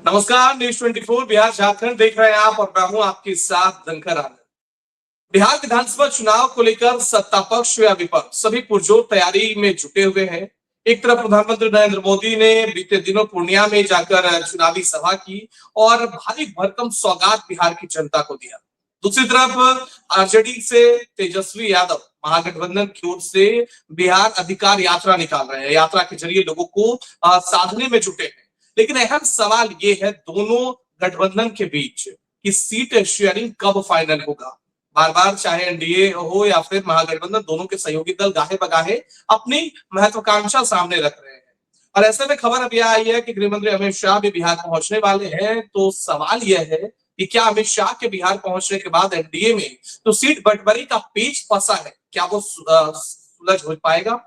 नमस्कार, न्यूज़ 24 बिहार झारखंड देख रहे हैं आप और मैं हूं आपके साथ धनकर आनंद। बिहार विधानसभा चुनाव को लेकर सत्ता पक्ष या विपक्ष सभी पुरजोर तैयारी में जुटे हुए हैं। एक तरफ प्रधानमंत्री नरेंद्र मोदी ने बीते दिनों पूर्णिया में जाकर चुनावी सभा की और भारी भरकम सौगात बिहार की जनता को दिया। दूसरी तरफ आरजेडी से तेजस्वी यादव महागठबंधन की ओर से बिहार अधिकार यात्रा निकाल रहे हैं। यात्रा के जरिए लोगों को साधने में जुटे हैं। लेकिन अहम सवाल ये है दोनों गठबंधन के बीच कि सीट शेयरिंग कब फाइनल होगा। बार बार चाहे एनडीए हो या फिर महागठबंधन, दोनों के सहयोगी दल गाहे बगाहे अपनी महत्वाकांक्षा सामने रख रहे हैं। और ऐसे में खबर अभी आई है कि गृह मंत्री अमित शाह भी बिहार पहुंचने वाले हैं। तो सवाल यह है कि क्या अमित शाह के बिहार पहुंचने के बाद एनडीए में तो सीट बंटवारे का पेच फंसा है, क्या वो सुलझ हो पाएगा?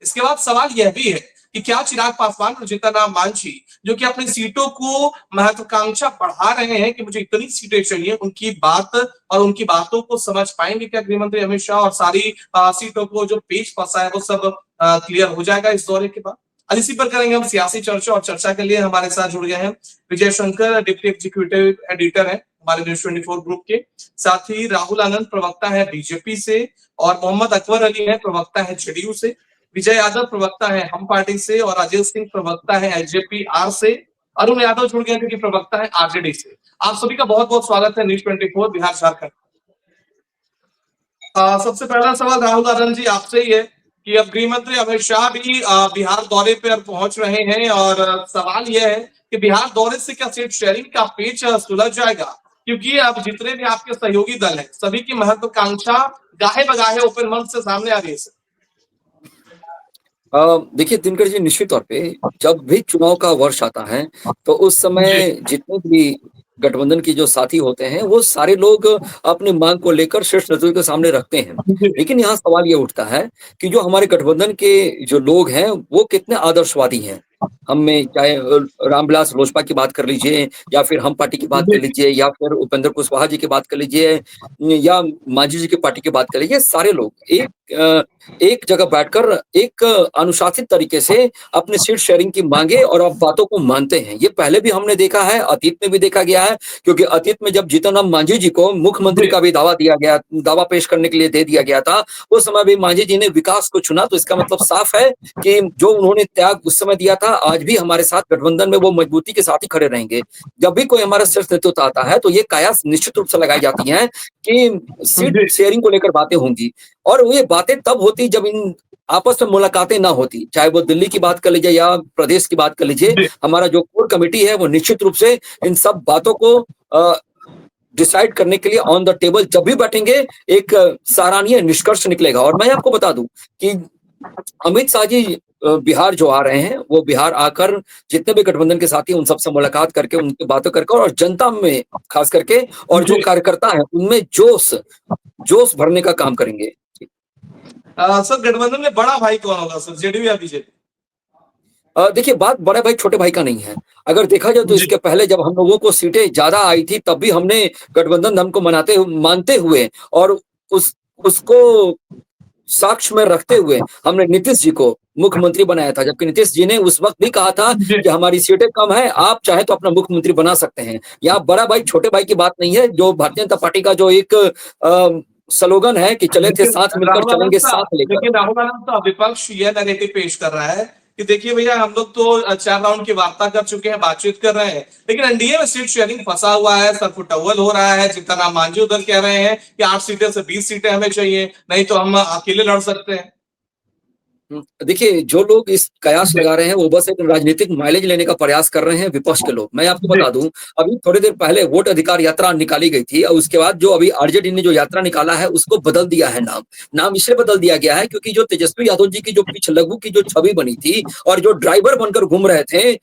इसके बाद सवाल यह भी है कि क्या चिराग पासवान और जीतन राम मांझी, जो कि अपनी सीटों को महत्वाकांक्षा बढ़ा रहे हैं कि मुझे इतनी सीटें चाहिए, उनकी बात और उनकी बातों को समझ पाएंगे क्या गृह मंत्री अमित शाह? और सारी सीटों को जो पेच फंसा है वो सब क्लियर हो जाएगा इस दौरे के बाद? और इसी पर करेंगे हम सियासी चर्चा। और चर्चा के लिए हमारे साथ जुड़ गए हैं Vijay Shankar, deputy executive editor है हमारे न्यूज़ 24 ग्रुप के। साथ ही राहुल आनंद प्रवक्ता है बीजेपी से, और मोहम्मद अकबर अली है प्रवक्ता है जेडीयू से। विजय यादव प्रवक्ता है हम पार्टी से, और अजय सिंह प्रवक्ता है एलजेपी आर से। अरुण यादव जुड़ गए जो कि प्रवक्ता है आरजेडी से। आप सभी का बहुत बहुत स्वागत है न्यूज़ 24 बिहार झारखंड। सबसे पहला सवाल राहुल आनंद जी आपसे ही है कि अब गृह मंत्री अमित शाह भी बिहार दौरे पर पहुंच रहे हैं, और सवाल यह है कि बिहार दौरे से क्या सीट शेयरिंग का पेच सुलझ जाएगा? क्योंकि अब जितने भी आपके सहयोगी दल हैं सभी की महत्वाकांक्षा गाहे बगाहे ओपन मंच से सामने आ रही है। देखिए दिनकर जी, निश्चित तौर पे जब भी चुनाव का वर्ष आता है तो उस समय जितने भी गठबंधन के जो साथी होते हैं वो सारे लोग अपनी मांग को लेकर शीर्ष नेतृत्व के सामने रखते हैं। लेकिन यहाँ सवाल ये उठता है कि जो हमारे गठबंधन के जो लोग हैं वो कितने आदर्शवादी हैं। हम में चाहे रामविलास लोजपा की बात कर लीजिए, या फिर हम पार्टी की बात कर लीजिए, या फिर उपेंद्र कुशवाहा जी की बात कर लीजिए, या मांझी जी की पार्टी की बात कर लीजिए, सारे लोग एक जगह बैठकर एक अनुशासित तरीके से अपनी सीट शेयरिंग की मांगे और अब बातों को मानते हैं। ये पहले भी हमने देखा है, अतीत में भी देखा गया है, क्योंकि अतीत में जब जीतन राम मांझी जी को मुख्यमंत्री का भी दावा पेश करने के लिए दे दिया गया था, उस समय भी मांझी जी ने विकास को चुना। तो इसका मतलब साफ है कि जो उन्होंने त्याग उस समय दिया था, आज भी हमारे साथ गठबंधन में वो मजबूती के साथ ही खड़े रहेंगे। जब भी कोई हमारा शीर्ष नेतृत्व आता है तो ये कयास निश्चित रूप से लगाई जाती है कि सीट शेयरिंग को लेकर बातें होंगी, और ये बातें तब होती जब इन आपस में मुलाकातें ना होती। चाहे वो दिल्ली की बात कर लीजिए या प्रदेश की बात कर लीजिए, हमारा जो कोर कमेटी है वो निश्चित रूप से इन सब बातों को डिसाइड करने के लिए ऑन द टेबल जब भी बैठेंगे एक सराहनीय निष्कर्ष निकलेगा। और मैं आपको बता दूं कि अमित शाह जी बिहार जो आ रहे हैं, वो बिहार आकर जितने भी गठबंधन के साथी उन सबसे मुलाकात करके, उनकी बातों करके, और जनता में खास करके और जो कार्यकर्ता है उनमें जोश भरने का काम करेंगे। सर, गठबंधन में बड़ा भाई कौन होगा सर, जेडीयू या बीजेपी? देखिए, बात बड़े भाई छोटे भाई का नहीं है। अगर देखा जाए तो इसके पहले जब हम लोगों को सीटें ज्यादा आई थी तब भी हमने गठबंधन धर्म को मानते हुए और उसको साक्ष्य में रखते हुए हमने नीतीश जी को मुख्यमंत्री बनाया था, जबकि नीतीश जी ने उस वक्त भी कहा था कि हमारी सीटें कम है, आप चाहे तो अपना मुख्यमंत्री बना सकते हैं। यहाँ बड़ा भाई छोटे भाई की बात नहीं है। जो भारतीय जनता पार्टी का जो एक स्लोगन है कि चले थे साथ मिलकर चलेंगे साथ लेकर। लेकिन राहुल आनंद तो विपक्ष यह नैरेटिव पेश कर रहा है कि देखिए भैया, हम लोग तो 4 राउंड की वार्ता कर चुके हैं, बातचीत कर रहे हैं, लेकिन एनडीए में सीट शेयरिंग फंसा हुआ है, सरफुटअव्वल हो रहा है। जीतन राम मांझी उधर कह रहे हैं कि 8 सीटें से 20 सीटें हमें चाहिए, नहीं तो हम अकेले लड़ सकते हैं। देखिए, जो लोग इस कयास लगा रहे हैं वो बस एक राजनीतिक माइलेज लेने का प्रयास कर रहे हैं, विपक्ष के लोग। मैं आपको बता दूं, अभी थोड़ी देर पहले वोट अधिकार यात्रा निकाली गई थी, और उसके बाद जो अभी आरजेडी ने जो यात्रा निकाला है उसको बदल दिया है। नाम इसलिए बदल दिया गया है क्योंकि जो तेजस्वी यादव जी की जो पिछलग्गू की जो छवि बनी थी और जो ड्राइवर बनकर घूम रहे थे,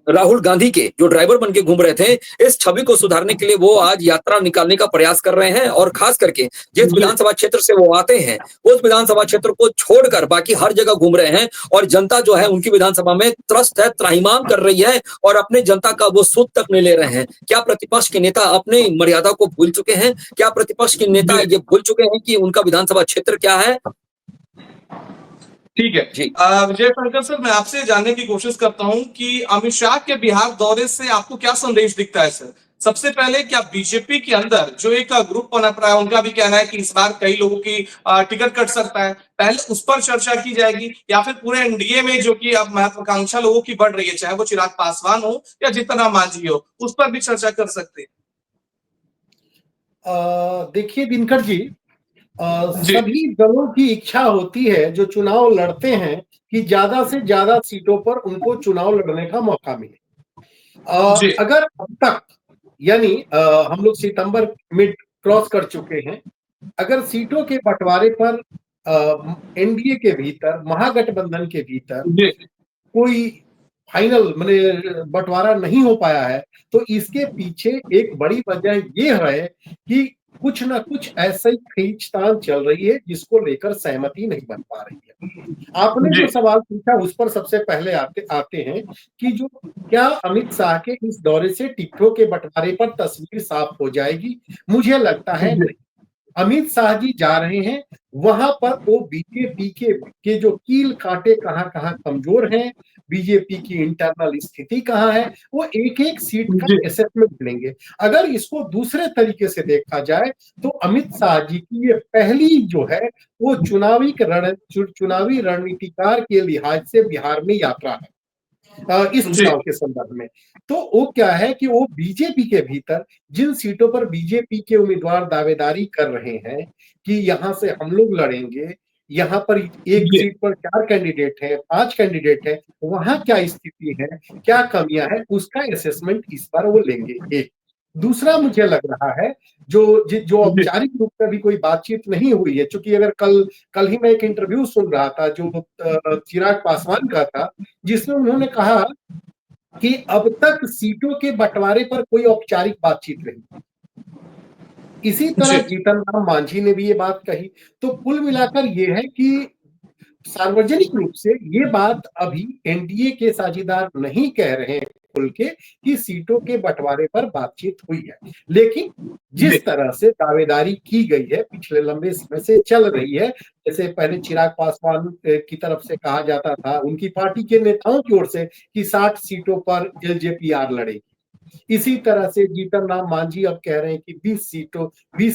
राहुल गांधी के जो ड्राइवर बन के घूम रहे थे, इस छवि को सुधारने के लिए वो आज यात्रा निकालने का प्रयास कर रहे हैं। और खास करके जिस विधानसभा क्षेत्र से वो आते हैं उस विधानसभा क्षेत्र को छोड़कर बाकी हर जगह घूम रहे हैं, और जनता जो है उनकी विधानसभा में त्रस्त है, त्राहिमाम कर रही है, और अपने जनता का वो सुध तक नहीं ले रहे हैं। क्या प्रतिपक्ष के नेता अपने मर्यादा को भूल चुके हैं? क्या प्रतिपक्ष के नेता ये भूल चुके हैं कि उनका विधानसभा क्षेत्र क्या है? ठीक है। जी। विजय शंकर सर, मैं आपसे जानने की कोशिश करता हूं कि अमित शाह के बिहार दौरे से आपको क्या संदेश दिखता है सर? सबसे पहले क्या बीजेपी के अंदर जो एक ग्रुप पनप रहा है, उनका भी कहना है कि इस बार कई लोगों की टिकट कट सकता है, पहले उस पर चर्चा की जाएगी, या फिर पूरे एनडीए में जो कि अब महत्वाकांक्षा लोगों की बढ़ रही है, चाहे वो चिराग पासवान हो या जीतन राम मांझी हो, उस पर भी चर्चा कर सकते हैं? देखिए दिनकर जी, जी। सभी दलों की इच्छा होती है जो चुनाव लड़ते हैं कि ज्यादा से ज्यादा सीटों पर उनको चुनाव लड़ने का मौका मिले। जी। अगर अब तक यानी हम लोग सितंबर मिड क्रॉस कर चुके हैं, अगर सीटों के बंटवारे पर एनडीए के भीतर, महागठबंधन के भीतर जी। कोई फाइनल माने बंटवारा नहीं हो पाया है, तो इसके पीछे एक बड़ी वजह ये है कि कुछ ना कुछ ऐसा ही खींचतान चल रही है जिसको लेकर सहमति नहीं बन पा रही है। आपने जी। जो सवाल पूछा उस पर सबसे पहले आते आते हैं कि जो क्या अमित शाह के इस दौरे से टिकटों के बंटवारे पर तस्वीर साफ हो जाएगी? मुझे लगता है जी। नहीं। अमित शाह जी जा रहे हैं, वहां पर वो बीजेपी के जो कील कांटे कहां-कहां कमजोर हैं, बीजेपी की इंटरनल स्थिति कहां है, वो एक-एक सीट का जी। असेसमेंट लेंगे। अगर इसको दूसरे तरीके से देखा जाए, तो अमित शाह जी की ये पहली जो है, वो चुनावी रणनीतिकार के लिहाज से बिहार में यात्रा है। इस जी। चुनाव के संदर्भ में। तो वो क्या है कि वो बीजेपी के भीतर जिन सीटों पर बीजेपी के उम्मीदवार दावेदारी कर रहे हैं कि यहां से हम लोग लड़ेंगे, यहाँ पर एक जी। सीट पर 4 कैंडिडेट है, 5 कैंडिडेट है, वहां क्या स्थिति है, क्या कमियां हैं, उसका असेसमेंट इस बार वो लेंगे, एक। दूसरा मुझे लग रहा है जो जी। औपचारिक रूप से भी कोई बातचीत नहीं हुई है, चूंकि अगर कल कल ही मैं एक इंटरव्यू सुन रहा था जो चिराग पासवान का था, जिसमें उन्होंने कहा कि अब तक सीटों के बंटवारे पर कोई औपचारिक बातचीत नहीं। इसी तरह जी। जीतन राम मांझी ने भी ये बात कही। तो कुल मिलाकर ये है कि सार्वजनिक रूप से ये बात अभी एनडीए के साझेदार नहीं कह रहे हैं खुल के कि सीटों के बंटवारे पर बातचीत हुई है। लेकिन जी। जिस तरह से दावेदारी की गई है, पिछले लंबे समय से चल रही है, जैसे पहले चिराग पासवान की तरफ से कहा जाता था, उनकी पार्टी के नेताओं की ओर से कि 60 सीटों पर एलजेपीआर लड़ेगी। इसी तरह से जीतन राम मांझी अब कह रहे हैं कि 20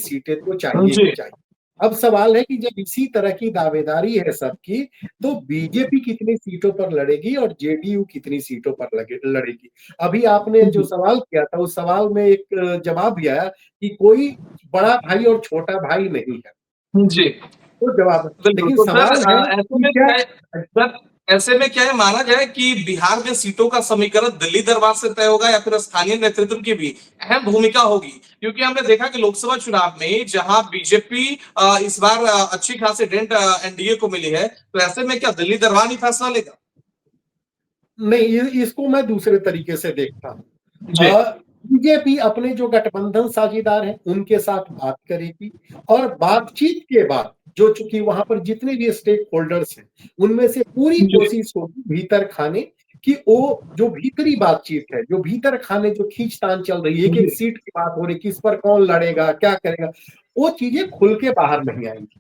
सीटें तो चाहिए जी। ही चाहिए। अब सवाल है कि जब इसी तरह की दावेदारी है सबकी, तो बीजेपी कितनी सीटों पर लड़ेगी और जेडीयू कितनी सीटों पर लड़ेगी? अभी आपने जो सवाल किया था, उस सवाल में एक जवाब भी आया कि कोई बड़ा भाई और छोटा भाई नहीं है। जी। तो जवाब, बिल्कुल। लेकिन तो सर, सवाल है ऐसे कि में क्या क्या है सर, ऐसे में क्या है माना जाए कि बिहार में सीटों का समीकरण दिल्ली दरबार से तय होगा या फिर स्थानीय नेतृत्व की भी अहम भूमिका होगी? क्योंकि हमने देखा कि लोकसभा चुनाव में जहां बीजेपी इस बार अच्छी खासी डेंट एनडीए को मिली है, तो ऐसे में क्या दिल्ली दरबार ही फैसला लेगा? नहीं, इसको मैं दूसरे तरीके से देखता हूँ। जी। बीजेपी अपने जो गठबंधन साझेदार हैं उनके साथ बात करेगी और बातचीत के बाद जो चूंकि वहां पर जितने भी स्टेक होल्डर्स हैं उनमें से पूरी जी। कोशिश होगी भीतर खाने कि वो जो भीतरी बातचीत है, जो भीतर खाने जो खींचतान चल रही है, एक एक जी। सीट की बात हो रही, किस पर कौन लड़ेगा, क्या करेगा, वो चीजें खुल के बाहर नहीं आएंगी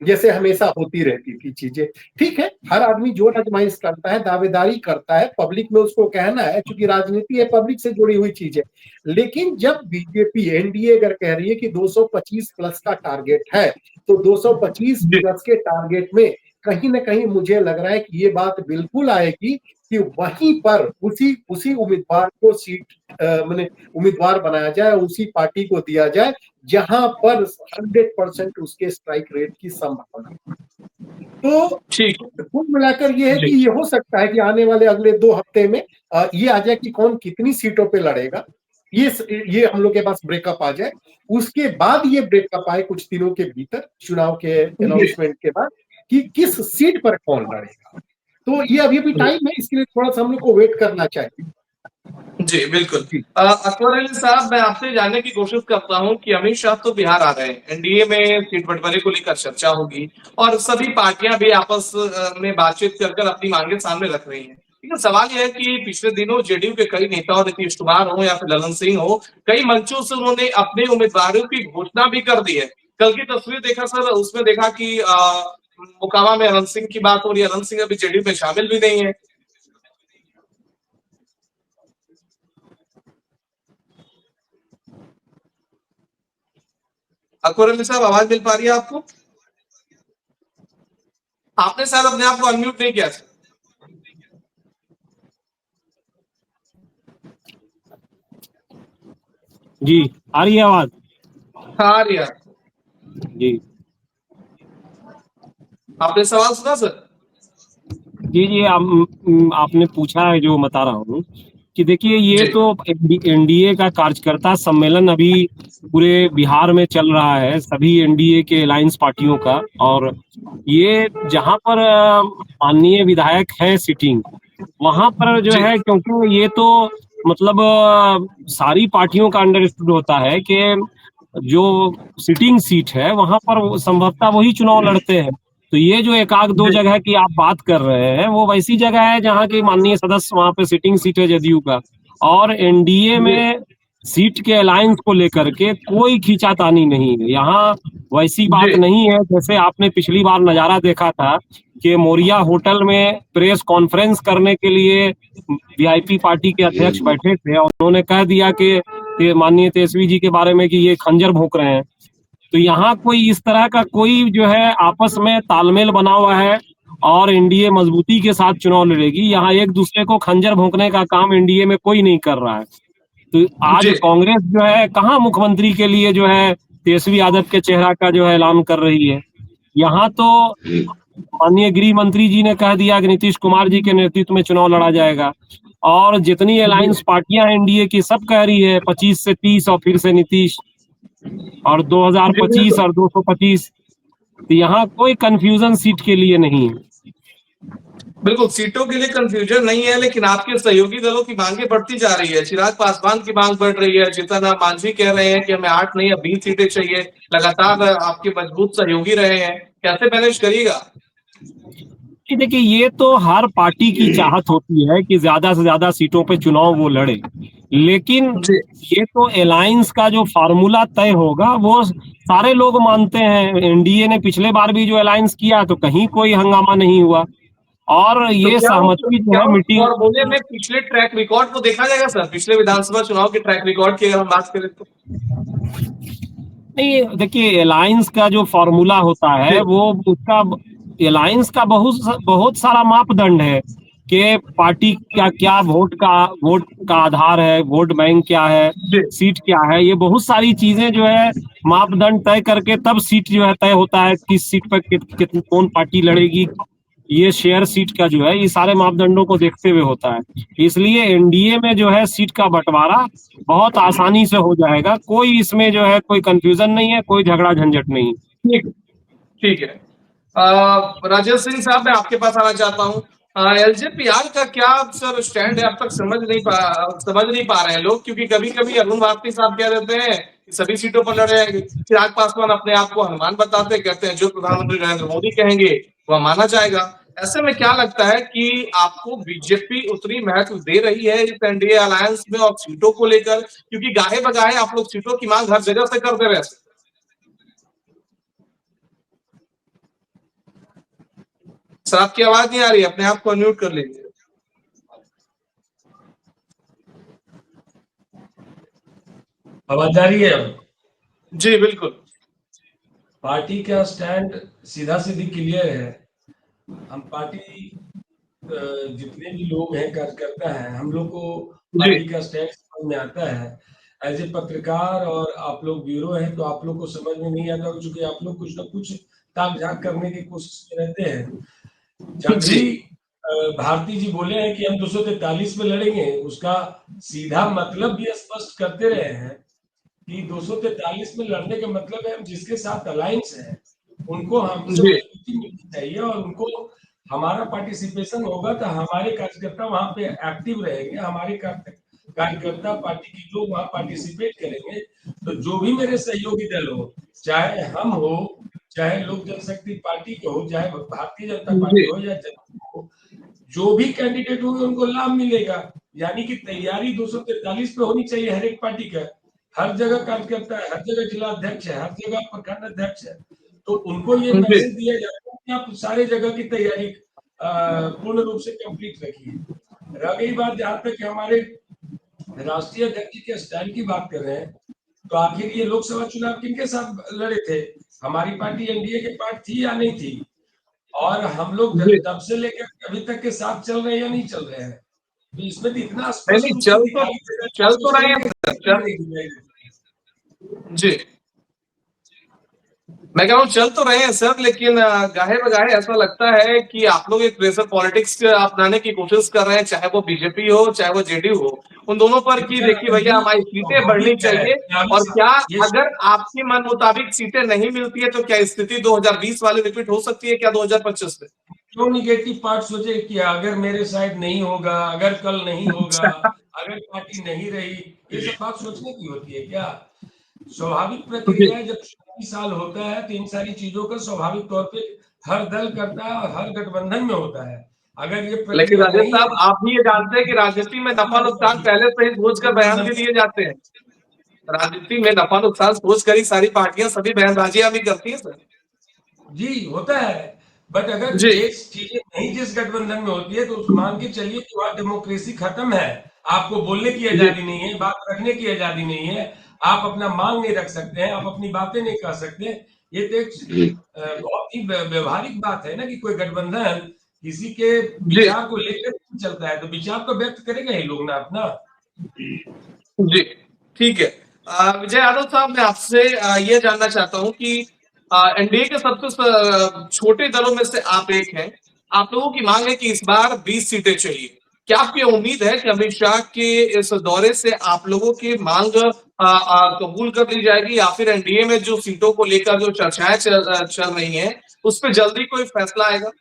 जैसे हमेशा होती रहती थी चीजें। ठीक है, हर आदमी जो आजमाइश करता है, दावेदारी करता है, पब्लिक में उसको कहना है, क्योंकि राजनीति है, पब्लिक से जुड़ी हुई चीज है। लेकिन जब बीजेपी एनडीए अगर कह रही है कि 225 प्लस का टारगेट है, तो 225 जी। प्लस के टारगेट में कहीं ना कहीं मुझे लग रहा है कि ये बात बिल्कुल आएगी कि वहीं पर उसी उसी उम्मीदवार को सीट मैंने उम्मीदवार बनाया जाए, उसी पार्टी को दिया जाए जहां पर 100% उसके स्ट्राइक रेट की संभावना। तो ठीक। कुल मिलाकर ये है जी। कि ये हो सकता है कि आने वाले अगले 2 हफ्ते में ये आ जाए कि कौन कितनी सीटों पे लड़ेगा। ये हम लोग के पास ब्रेकअप आ जाए, उसके बाद ये ब्रेकअप आए कुछ दिनों के भीतर चुनाव के जी। अनाउंसमेंट के बाद कि किस सीट पर कौन लड़ेगा। तो ये अभी भी टाइम है, इसके लिए थोड़ा सा हम लोग को वेट करना चाहिए। जी, बिल्कुल। जी। अकबर अली साहब, मैं आपसे जानने की कोशिश करता हूं कि अमित शाह तो बिहार आ रहे हैं, एनडीए में सीट बंटवारे को लेकर चर्चा होगी और सभी पार्टियां भी आपस में बातचीत कर कर अपनी मांगे सामने रख रही हैं। लेकिन सवाल यह है कि पिछले दिनों जेडीयू के कई नेताओं, नीतीश कुमार हो या फिर ललन सिंह हो, कई मंचों से उन्होंने अपने उम्मीदवारों की घोषणा भी कर दी है। कल की तस्वीर देखा सर, उसमें देखा कि मोकामा में अनंत सिंह की बात हो रही है, अनंत सिंह अभी जेडीयू में शामिल भी नहीं है। अकबर अली साहब, आवाज मिल पा रही है आपको? आपने शायद अपने आप को अनम्यूट नहीं किया। जी, आ रही है आवाज? हाँ, आ रही है। जी आपने सवाल सुना सर? जी जी आपने पूछा है जो बता रहा हूँ कि देखिए ये जी। तो एनडीए का कार्यकर्ता सम्मेलन अभी पूरे बिहार में चल रहा है, सभी एनडीए के अलायंस पार्टियों का। और ये जहां पर माननीय विधायक हैं सिटिंग, वहां पर जो जी। है, क्योंकि ये तो मतलब सारी पार्टियों का अंडरस्टूड होता है कि जो सिटिंग सीट है वहां पर संभवतः वही चुनाव लड़ते हैं। तो ये जो एक आध दो जी। जगह की आप बात कर रहे हैं वो वैसी जगह है जहाँ की माननीय सदस्य वहां पे सिटिंग सीट है जदयू का। और एनडीए जी। में सीट के अलायंस को लेकर के कोई खींचातानी नहीं है यहाँ। वैसी बात जी। नहीं है जैसे आपने पिछली बार नजारा देखा था कि मोरिया होटल में प्रेस कॉन्फ्रेंस करने के लिए वीआईपी पार्टी के अध्यक्ष बैठे थे और उन्होंने कह दिया कि माननीय तेजस्वी जी के बारे में कि ये खंजर भोंक रहे हैं। तो यहाँ कोई इस तरह का कोई जो है आपस में तालमेल बना हुआ है और एनडीए मजबूती के साथ चुनाव लड़ेगी। यहाँ एक दूसरे को खंजर भोंकने का काम एनडीए में कोई नहीं कर रहा है। तो आज जी। कांग्रेस जो है कहाँ मुख्यमंत्री के लिए जो है तेजस्वी यादव के चेहरा का जो है ऐलान कर रही है। यहाँ तो माननीय गृह मंत्री जी ने कह दिया कि नीतीश कुमार जी के नेतृत्व में चुनाव लड़ा जाएगा। और जितनी अलायंस पार्टियां एनडीए की सब कह रही है 25 से 30 और फिर से नीतीश और जी, 2025 बिल्कुल। और 225। तो यहाँ कोई कंफ्यूजन सीट के लिए नहीं है। बिल्कुल, सीटों के लिए कंफ्यूजन नहीं है, लेकिन आपके सहयोगी दलों की मांगे बढ़ती जा रही है। चिराग पासवान की मांग बढ़ रही है, जीतन राम मांझी कह रहे हैं कि हमें 8 नहीं अब 20 सीटें चाहिए। लगातार आपके मजबूत सहयोगी रहे हैं, कैसे मैनेज करिएगा? कि देखिए ये तो हर पार्टी की चाहत होती है कि ज्यादा से ज्यादा सीटों पे चुनाव वो लड़े, लेकिन जी। ये तो अलायंस का जो फार्मूला तय होगा वो सारे लोग मानते हैं। एनडीए ने पिछले बार भी जो अलायंस किया तो कहीं कोई हंगामा नहीं हुआ और तो ये सहमति जो क्या है उस मीटिंग। फॉर्मूले में पिछले ट्रैक रिकॉर्ड को देखा जाएगा सर? पिछले विधानसभा चुनाव के ट्रैक रिकॉर्ड की अगर हम बात करें तो? नहीं, देखिए अलायंस का जो फॉर्मूला होता है जी। वो उसका अलायंस का बहुत बहुत सारा मापदंड है कि पार्टी का क्या वोट का आधार है, वोट बैंक क्या है, जी। सीट क्या है, ये बहुत सारी चीजें जो है मापदंड तय करके तब सीट जो है तय होता है किस सीट पर कौन पार्टी लड़ेगी। ये शेयर सीट का जो है ये सारे मापदंडों को देखते हुए होता है। इसलिए एनडीए में जो है सीट का बंटवारा बहुत आसानी से हो जाएगा। कोई इसमें जो है कोई कंफ्यूजन नहीं है, कोई झगड़ा झंझट नहीं। ठीक ठीक है। राजेश सिंह साहब, मैं आपके पास आना चाहता हूँ। एलजेपीआर का क्या सर स्टैंड है? अब तक समझ नहीं पा रहे हैं लोग, क्योंकि कभी कभी अरुण भारती साहब कह देते हैं कि सभी सीटों पर लड़ जाएंगे, चिराग पासवान अपने आप को हनुमान बताते हैं, कहते हैं जो प्रधानमंत्री नरेंद्र मोदी कहेंगे वह माना जाएगा। ऐसे में क्या लगता है कि आपको बीजेपी उतनी महत्व दे रही है इस एनडीए अलायंस में और सीटों को लेकर? क्योंकि गाहे बगाहे आप लोग सीटों की मांग हर जगह से करते रहते। सर, आपकी आवाज नहीं आ रही है, अपने आप को अनम्यूट कर लीजिए। आवाज आ रही है अब? जी बिल्कुल। पार्टी का स्टैंड सीधा सीधी क्लियर है। हम पार्टी जितने भी लोग हैं, कार्यकर्ता हैं, हम लोग को पार्टी का स्टैंड समझ में आता है। एज ए पत्रकार और आप लोग ब्यूरो हैं तो आप लोग को समझ में नहीं आता, क्योंकि आप लोग कुछ ना कुछ ताक झाक करने की कोशिश में रहते हैं। जब जी। भी भारती जी बोले हैं कि हम 243 में लड़ेंगे, उसका सीधा मतलब भी स्पष्ट करते रहे हैं कि 243 में लड़ने का मतलब है हम जिसके साथ अलायंस है उनको हमसे जी। मजबूती मिलनी चाहिए और उनको हमारा पार्टिसिपेशन होगा तो हमारे कार्यकर्ता वहां पे एक्टिव रहेंगे, हमारे कार्यकर्ता पार्टी के लोग वहां पार्टिसिपेट करेंगे। तो जो भी मेरे सहयोगी दल हो, चाहे हम हो, चाहे लोक जनशक्ति पार्टी के हो, चाहे भारतीय जनता पार्टी हो या जनता हो, जो भी कैंडिडेट होंगे उनको लाभ मिलेगा। यानी कि तैयारी 243 पे होनी चाहिए हर एक पार्टी का। हर जगह कार्यकर्ता है, हर जगह जिला अध्यक्ष है, हर जगह प्रखंड अध्यक्ष है, तो उनको ये जी। मैसेज दिया जाता है आप सारे जगह की तैयारी पूर्ण रूप से कंप्लीट रखी है। रह गई बात जहां तक हमारे राष्ट्रीय अध्यक्ष के स्टैंड की बात कर रहे हैं, तो आखिर ये लोकसभा चुनाव किनके साथ लड़े थे? हमारी पार्टी एनडीए के पार्ट थी या नहीं थी? और हम लोग तब से लेकर अभी तक के साथ चल रहे हैं या नहीं चल रहे हैं? तो इसमें तो इतना स्पष्ट नहीं रूप से चल दिखाई दे रहा है, चल तो रहे हैं जी, मैं कह रहा हूँ चल तो रहे हैं सर, लेकिन गाहे बगाहे ऐसा लगता है कि आप लोग एक प्रेशर पॉलिटिक्स अपनाने की कोशिश कर रहे हैं, चाहे वो बीजेपी हो चाहे वो जेडीयू हो, उन दोनों पर कि देखिए भैया हमारी सीटें बढ़नी चाहिए, और क्या अगर आपकी मन मुताबिक सीटें नहीं मिलती है तो क्या स्थिति 2020 वाली रिपीट हो सकती है क्या 2025 में? क्यों निगेटिव पार्ट सोचे कि अगर मेरे साइड नहीं होगा, अगर कल नहीं होगा, अगर पार्टी नहीं रही, ये सब बात सोचने की होती है क्या? स्वाभाविक प्रक्रिया है, जब चुनावी साल होता है तो इन सारी चीजों का स्वाभाविक तौर पे हर दल करता है और हर गठबंधन में होता है। अगर ये लेकिन प्रक्रिया राजेश नहीं साहब आप भी ये जानते हैं कि राजनीति में नफा नुकसान पहले से ही सोच कर बयान भी दिए जाते हैं। राजनीति में नफा नुकसान सोच कर ही सारी पार्टियां सभी बयानबाजियां भी करती हैं सर। जी होता है, बट अगर जी। ये चीजें नहीं जिस गठबंधन में होती है तो मान के चलिए कि वहां डेमोक्रेसी खत्म है, आपको बोलने की आजादी नहीं है, बात रखने की आजादी नहीं है, आप अपना मांग नहीं रख सकते हैं, आप अपनी बातें नहीं कर सकते। ये तो एक बहुत ही व्यवहारिक बात है ना कि कोई गठबंधन किसी के विचार को लेकर चलता है तो विचार को व्यक्त करेगा ही लोग ना अपना। जी ठीक है। विजय यादव साहब, मैं आपसे ये जानना चाहता हूं कि एनडीए के सबसे छोटे दलों में से आप एक हैं, आप लोगों की मांग है कि इस बार 20 सीटें चाहिए। क्या आपकी उम्मीद है कि अमित शाह के इस दौरे से आप लोगों की मांग कबूल कर ली जाएगी, या फिर एनडीए में जो सीटों को लेकर जो चर्चाएं चल रही हैं उस पर जल्दी कोई फैसला आएगा?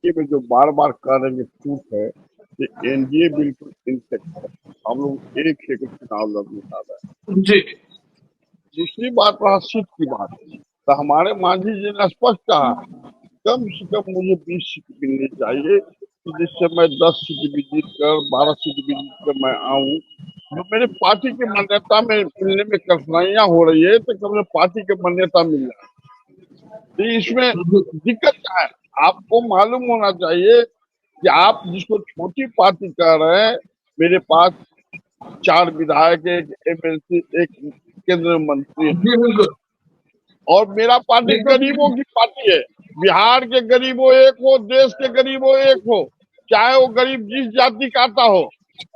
में जो बार बार कह रहे हैं झूठ है कि एनडीए बिल्कुल इंटेक्ट है, हम लोग एक से चुनाव लड़ने जा रहे हैं। जी दूसरी बात रहा सीट की बात, तो हमारे मांझी जी ने स्पष्ट कहा कम से कम मुझे 20 सीट मिलनी चाहिए, जिससे मैं 10 सीट भी जीत कर 12 सीट भी जीत कर मैं आऊं। जो मेरे पार्टी के मान्यता में मिलने में कठिनाइयां हो रही है, तो कम पार्टी के मान्यता मिल जाए। तो इसमें दिक्कत क्या है? आपको मालूम होना चाहिए कि आप जिसको छोटी पार्टी कह रहे हैं, मेरे पास 4 विधायक, एक एमएलसी, एक केंद्रीय मंत्री है, और मेरा पार्टी गरीबों की पार्टी है। बिहार के गरीबों एक हो, देश के गरीबों एक हो, चाहे वो गरीब जिस जाति का आता हो,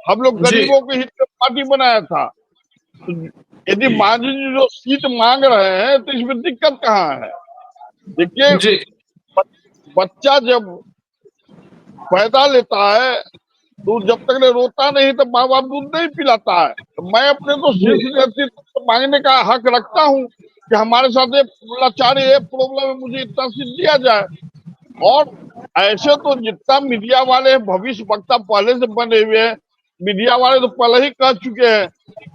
हम लोग गरीबों के हित में पार्टी बनाया था। तो यदि मांझी जी जो सीट मांग रहे हैं तो इसमें दिक्कत कहाँ है? देखिए, बच्चा जब पैदा लेता है तो जब तक ने रोता नहीं तो माँ बाप दूध नहीं पिलाता है। तो मैं अपने तो शीर्ष नेतृत्व मांगने का हक रखता हूँ कि हमारे साथ ये लाचारी है, प्रॉब्लम है, मुझे इतना सीट दिया जाए। और ऐसे तो जितना मीडिया वाले भविष्य वक्ता पहले से बने हुए हैं, मीडिया वाले तो पहले ही कह चुके हैं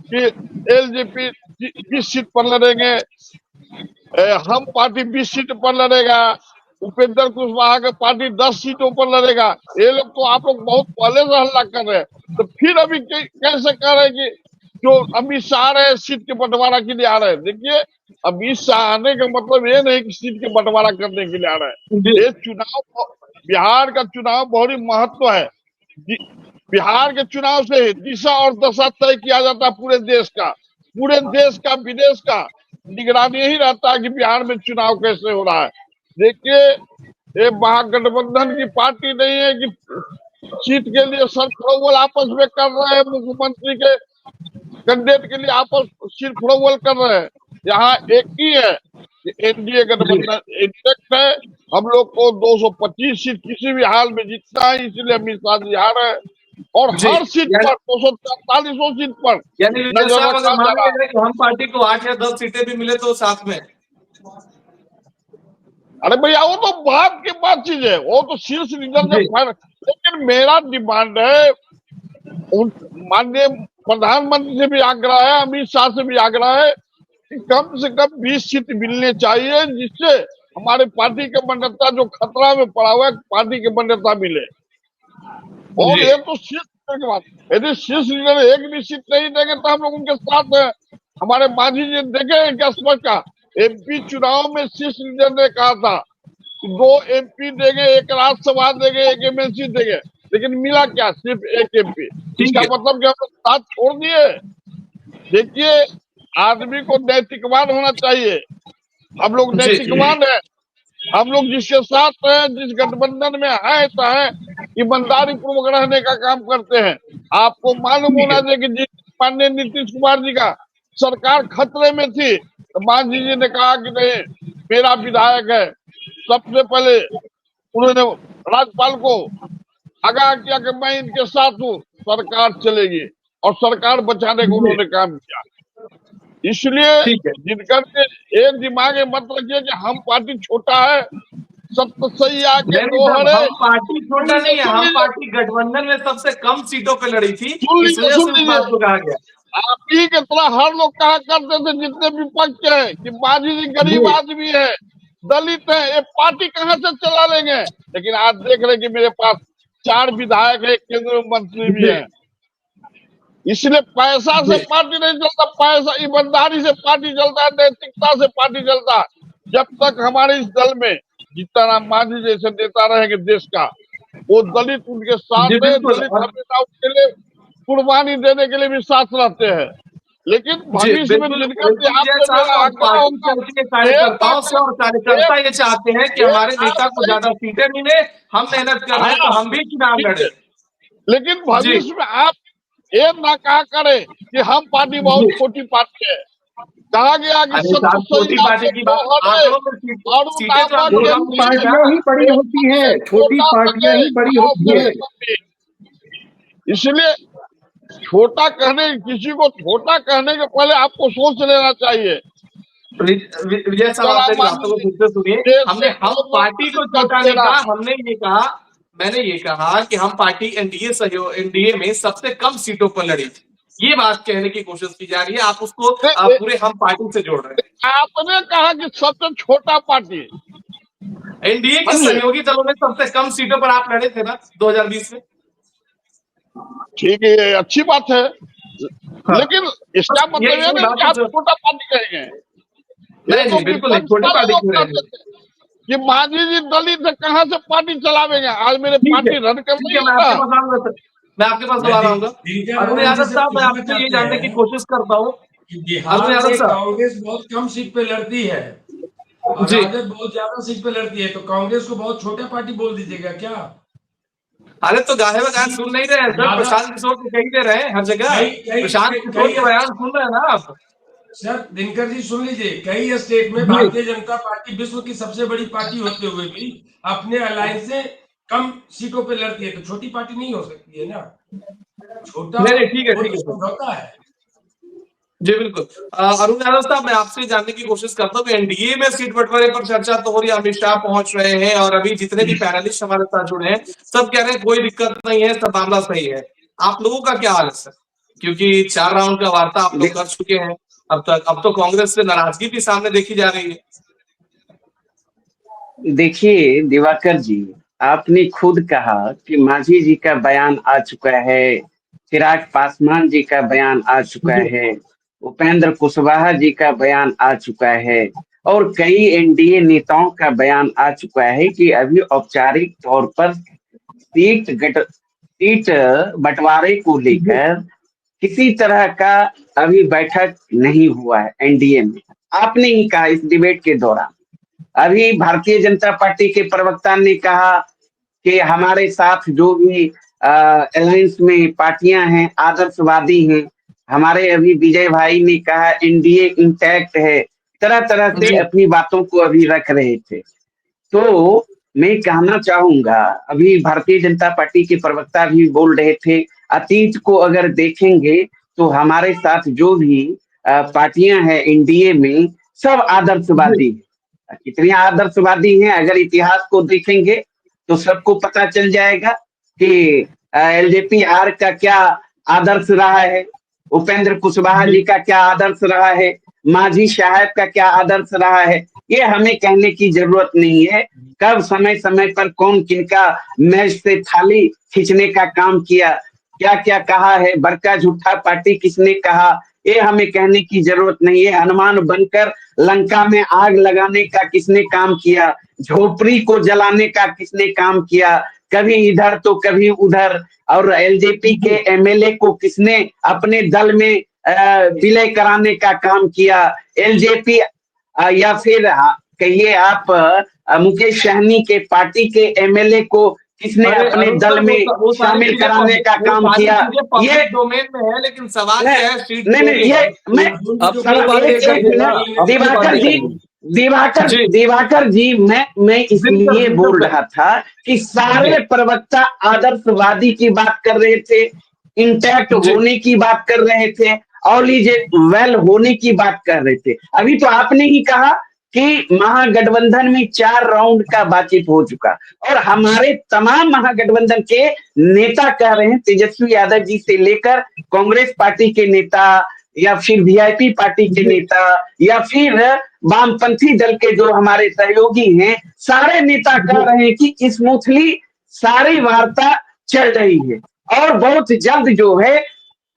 कि एलजेपी 20 सीट पर लड़ेंगे, हम पार्टी 20 सीट पर लड़ेगा, उपेंद्र कुशवाहा की पार्टी 10 सीटों पर लड़ेगा। ये लोग तो आप लोग बहुत पहले से हल्ला कर रहे हैं, तो फिर अभी कैसे कह रहे हैं कि जो अमित शाह आ रहे हैं सीट के बंटवारा के लिए आ रहे हैं? देखिए, अमित शाह आने का मतलब ये नहीं कि सीट के बंटवारा करने के लिए आ रहे हैं। ये चुनाव, बिहार का चुनाव बहुत ही महत्व है। बिहार के चुनाव से दिशा और दशा तय किया जाता है पूरे देश का विदेश का निगरानी यही रहता है कि बिहार में चुनाव कैसे हो रहा है। देखिए, ये महागठबंधन की पार्टी नहीं है कि सीट के लिए सर फरोवल आपस में कर रहे हैं, मुख्यमंत्री के कैंडिडेट के लिए आपस सिर फरोवल कर रहे हैं। यहाँ एक ही है कि एनडीए गठबंधन इंटेक्ट है। हम लोग को 225 सीट किसी भी हाल में जीतना है, इसलिए अमित शाह जी आ रहे हैं, और हर सीट पर 243 सीट पर नजर रखा जा रहा है। हम पार्टी को 8 या 10 सीटें भी मिले तो साथ में, अरे भैया वो तो बात की बात चीज है, वो तो शीर्ष लीडर ने फर्क। लेकिन मेरा डिमांड है, माननीय प्रधानमंत्री से भी आग्रह है, अमित शाह से भी आग्रह है कि कम से कम 20 सीट मिलने चाहिए, जिससे हमारे पार्टी के मान्यता जो खतरा में पड़ा हुआ है, पार्टी के मान्यता मिले। और ये तो करने के बाद यदि शीर्ष लीडर एक भी सीट नहीं देंगे तो हम लोग उनके साथ हैं। हमारे मांझी जी देखे क्या स्पष्ट का एमपी चुनाव में शीर्ष लीडर ने कहा था कि 2 एमपी देंगे, एक राज्यसभा देंगे, एक एमएलसी देंगे, लेकिन मिला क्या? सिर्फ एक एमपी। ठीक इसका है। मतलब कि हम लोग साथ छोड़ दिए। देखिए, आदमी को नैतिकवान होना चाहिए। हम लोग जी नैतिकवान है। हम लोग जिसके साथ हैं, जिस गठबंधन में है तो है, ईमानदारी पूर्वक रहने का काम करते हैं। आपको मालूम ठीक होना है। चाहिए कि जिस माननीय नीतीश कुमार जी का सरकार खतरे में थी तो मांझी जी ने कहा कि नहीं, मेरा विधायक है। सबसे पहले उन्होंने राज्यपाल को आगाह किया कि मैं इनके साथ हूँ, सरकार चलेगी, और सरकार बचाने को जी उन्होंने काम किया। इसलिए ठीक है। जिनकर के एक दिमाग में मत रखिए कि हम पार्टी छोटा है, सब तो सही आके नहीं नहीं दो साहब, हरे। हम पार्टी छोटा नहीं है, सुन हम लीजिए, पार्टी गठबंधन में सबसे कम सीटों पे लड़ी थी, सुन इस लीजिए, वजह से सुन उस बात लीजिए। को कहा गया। आप ही की तरह हर लोग कहा करते थे जितने विपक्ष के हैं कि मांझी जी गरीब जी आदमी है, दलित है, ये पार्टी कहाँ से चला लेंगे। लेकिन आज देख रहे कि मेरे पास 4 विधायक है, केंद्रीय मंत्री भी जी है। इसलिए पैसा से जी पार्टी नहीं चलता, पैसा ईमानदारी से पार्टी चलता है, नैतिकता से पार्टी चलता है। जब तक हमारे इस दल में जितना राम मांझी जैसे नेता रहेंगे देश का, वो दलित उनके साथ जी है, बिल्कुल। दलित और हमेशा उनके लिए कुर्बानी देने के लिए भी साथ रहते हैं। लेकिन जी भविष्य में बिल्कुल जिनका बिल्कुल ध्यान जय में साहब, मेरा और आग्रह पार्टी होगा, चलती है एक कार्यकर्ताओं से, और कार्यकर्ता ये चाहते हैं कि एक हमारे बात नेता को सही, ज्यादा सीटें मिले, हम मेहनत कर रहे हैं तो हाँ, हम भी चुनाव ठीक लड़े। है। लेकिन जी भविष्य में आप ये ना कहा करें कि हम पार्टी बहुत जी। छोटी पार्टी है। कहा गया कि अरे साहब, छोटी सतसैया पार्टी के की दो बात, हरे, आंकड़ों में सीटें तो अरुणामा आपको के कम छोटी मिली तीर ना। पार्टियां ही बड़ी होती हैं, को छोटी उड़ा पार्टियां सके, ही बड़ी गाँव होती करे हैं। कभी। इसलिए छोटा कहने, किसी को छोटा कहने के पहले आपको सोच लेना चाहिए। विजय साहब, आप जनाब मेरी बातों को माननीय फिर से सुनिए। देश हमने से हम करोड़ों पार्टी को का छोटा नहीं चेहरा, कहा, हमने ये कहा, मैंने ये कहा कि हम पार्टी एनडीए सहयोग, एनडीए में सबसे कम सीटों पर लड़ी थी, ये बात कहने की कोशिश की जा रही है। आप उसको पूरे हम पार्टी से जोड़ रहे आपने कहा कि सबसे छोटा पार्टी। हैं। एनडीए हाँ के जी, सहयोगी दलों में सबसे कम सीटों पर आप लड़े थे ना 2020 में। ठीक है, ये अच्छी बात है। हाँ, लेकिन बस इसका मतलब ये यही नहीं बात कि है आप जो, छोटा पार्टी कहेंगे। ये नहीं तो नहीं बिल्कुल नहीं, विपक्ष छोटी वाले पार्टी लोग क्यों कहते रहेंगे। थे कि मांझी जी दलित है, कहाँ से पार्टी चलावेंगे। आज मेरे पार्टी रन कर ठीक रही है, मैं है आपके ना। पास आऊंगा सर, मैं आपके पास मैं दोबारा आऊंगा। दिनकर अरुण आनंद जी यादव से साहब, मैं पूछना आपसे ये चाहते जानने की हैं कोशिश करता हूँ। कि अरुण बिहार यादव से साहब। कांग्रेस बहुत कम सीट पे लड़ती है और जी, राजद बहुत ज्यादा सीट पे लड़ती है, तो कांग्रेस को बहुत छोटा पार्टी बोल दीजिएगा क्या? अरे तो गाहे बगान सुन नहीं रहे हैं सर, ज्यादा प्रशांत किशोर को कहीं दे रहे हैं हर जगह। कई कई प्रशांत कई किशोर कई के बयान सुन रहे हैं ना आप। सर दिनकर जी सुन लीजिए, कई स्टेट में जी भारतीय जनता पार्टी विश्व की सबसे बड़ी पार्टी होते हुए भी अपने अलायंस से कम सीटों पे लड़ती है, तो छोटी पार्टी नहीं हो सकती है ना। छोटा नहीं नहीं, ठीक है वो ठीक तो है सर। समझौता है। जी बिल्कुल। अरुण यादव साहब, मैं आपसे जानने की कोशिश करता हूँ, एनडीए में सीट बंटवारे पर चर्चा तो हो रही है, अमित शाह पहुंच रहे हैं, और अभी जितने भी पैनलिस्ट हमारे साथ जुड़े हैं सब कह रहे हैं कोई दिक्कत नहीं है, सब मामला सही है। आप लोगों का क्या हाल है सर? क्योंकि 4 राउंड का वार्ता आप लोग कर चुके हैं अब तक, अब तो कांग्रेस से नाराजगी भी सामने देखी जा रही है। देखिए दिवाकर जी, आपने खुद कहा कि मांझी जी का बयान आ चुका है, चिराग पासवान जी का बयान आ चुका जी है, उपेंद्र कुशवाहा जी का बयान आ चुका है, और कई एनडीए नेताओं का बयान आ चुका है कि अभी औपचारिक तौर पर सीट बंटवारे को जी लेकर किसी तरह का अभी बैठक नहीं हुआ है एनडीए में। आपने ही कहा इस डिबेट के दौरान, अभी भारतीय जनता पार्टी के प्रवक्ता ने कहा कि हमारे साथ जो भी अलायंस में पार्टियां हैं आदर्शवादी हैं। हमारे अभी विजय भाई ने कहा एनडीए इंटैक्ट है, तरह तरह से जी अपनी बातों को अभी रख रहे थे। तो मैं कहना चाहूंगा, अभी भारतीय जनता पार्टी के प्रवक्ता भी बोल रहे थे, अतीत को अगर देखेंगे तो हमारे साथ जो भी पार्टियां हैं एनडीए में सब जी आदर्शवादी हैं। कितनी आदर्शवादी हैं अगर इतिहास को देखेंगे तो सबको पता चल जाएगा कि एलजेपी आर का क्या आदर्श रहा है, उपेंद्र कुशवाहा जी जी का क्या आदर्श रहा है, मांझी साहब का क्या आदर्श रहा है। ये हमें कहने की जरूरत नहीं है कब समय समय पर कौन किनका मैच से थाली खींचने का काम किया, क्या क्या कहा है, बड़का झूठा पार्टी किसने कहा, ये हमें कहने की जरूरत नहीं है। हनुमान बनकर लंका में आग लगाने का किसने काम किया, झोपड़ी को जलाने का किसने काम किया, कभी इधर तो कभी उधर, और एलजेपी के एमएलए को किसने अपने दल में विलय कराने का काम किया, एलजेपी या फिर कहिए आप मुकेश सहनी के पार्टी के एमएलए को किसने अपने दल में शामिल कराने का काम किया। ये डोमेन में है, लेकिन सवाल नहीं क्या है, सीट नहीं, ये मैं दिवाकर जी मैं इसलिए बोल रहा था कि सारे प्रवक्ता आदर्शवादी की बात कर रहे थे, इंटैक्ट होने की बात कर रहे थे, और वेल होने की बात कर रहे थे। अभी तो आपने ही कहा कि महागठबंधन में 4 राउंड का बातचीत हो चुका, और हमारे तमाम महागठबंधन के नेता कह रहे हैं, तेजस्वी यादव जी से लेकर कांग्रेस पार्टी के नेता, या फिर वीआईपी पार्टी के नेता, या फिर वामपंथी दल के जो हमारे सहयोगी हैं, सारे नेता कह रहे हैं कि स्मूथली सारी वार्ता चल रही है, और बहुत जल्द जो है